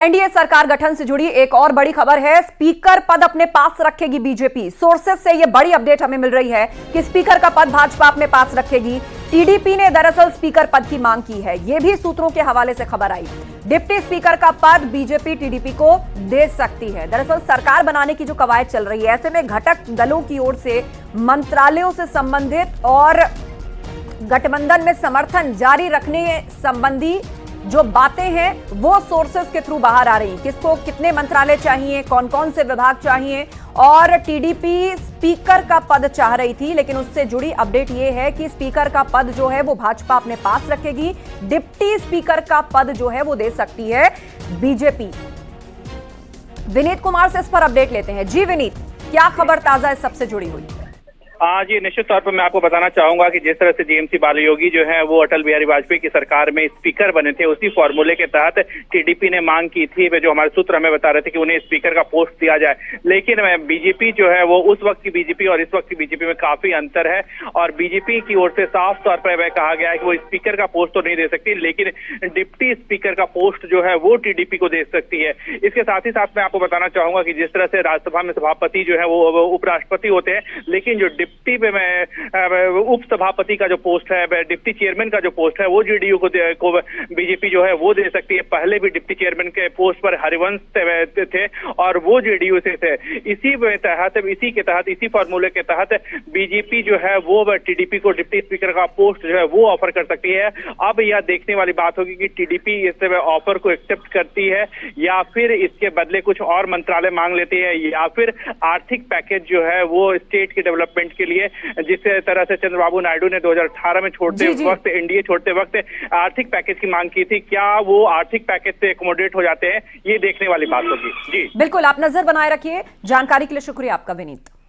NDA सरकार गठन से जुड़ी एक और बड़ी खबर है। स्पीकर पद अपने पास रखेगी बीजेपी। सोर्सेस से यह बड़ी अपडेट हमें मिल रही है कि स्पीकर का पद भाजपा अपने पास रखेगी। टीडीपी ने दरअसल स्पीकर पद की मांग की है। यह भी सूत्रों के हवाले से खबर आई। डिप्टी स्पीकर का पद बीजेपी टीडीपी को दे सकती है। दरअसल सरकार बनाने की जो कवायद चल रही है, ऐसे में घटक दलों की ओर से मंत्रालयों से संबंधित और गठबंधन में समर्थन जारी रखने संबंधी जो बातें हैं वो सोर्सेस के थ्रू बाहर आ रही। किसको कितने मंत्रालय चाहिए, कौन कौन से विभाग चाहिए, और टीडीपी स्पीकर का पद चाह रही थी, लेकिन उससे जुड़ी अपडेट ये है कि स्पीकर का पद जो है वो भाजपा अपने पास रखेगी। डिप्टी स्पीकर का पद जो है वो दे सकती है बीजेपी। विनीत कुमार से इस पर अपडेट लेते हैं। जी विनीत, क्या खबर ताजा इस सबसे जुड़ी हुई? जी, निश्चित तौर पर मैं आपको बताना चाहूंगा कि जिस तरह से जीएमसी बालयोगी जो है वो अटल बिहारी वाजपेयी की सरकार में स्पीकर बने थे, उसी फॉर्मूले के तहत टीडीपी ने मांग की थी। वे जो हमारे सूत्र हमें बता रहे थे कि उन्हें स्पीकर का पोस्ट दिया जाए, लेकिन बीजेपी जो है वो उस वक्त की बीजेपी और इस वक्त की बीजेपी में काफी अंतर है। और बीजेपी की ओर से साफ तौर पर वह कहा गया है कि वो स्पीकर का पोस्ट तो नहीं दे सकती, लेकिन डिप्टी स्पीकर का पोस्ट जो है वो टीडीपी को दे सकती है। इसके साथ ही साथ मैं आपको बताना चाहूंगा कि जिस तरह से राज्यसभा में सभापति जो है वो उपराष्ट्रपति होते हैं, लेकिन जो डिप्टी में उप सभापति का जो पोस्ट है, डिप्टी चेयरमैन का जो पोस्ट है, वो जेडीयू को बीजेपी जो है वो दे सकती है। पहले भी डिप्टी चेयरमैन के पोस्ट पर हरिवंश थे और वो जेडीयू से थे। इसी के तहत इसी फॉर्मूले के तहत बीजेपी जो है वो टीडीपी को डिप्टी स्पीकर का पोस्ट जो है वो ऑफर कर सकती है। अब यह देखने वाली बात होगी कि टीडीपी इस ऑफर को एक्सेप्ट करती है या फिर इसके बदले कुछ और मंत्रालय मांग लेती है, या फिर आर्थिक पैकेज जो है वो स्टेट के डेवलपमेंट के लिए, जिस तरह से चंद्रबाबू नायडू ने 2018 में छोड़ते वक्त, एनडीए छोड़ते वक्त आर्थिक पैकेज की मांग की थी, क्या वो आर्थिक पैकेज से एकोमोडेट हो जाते हैं, ये देखने वाली बात होगी। जी बिल्कुल, आप नजर बनाए रखिए। जानकारी के लिए शुक्रिया आपका विनीत।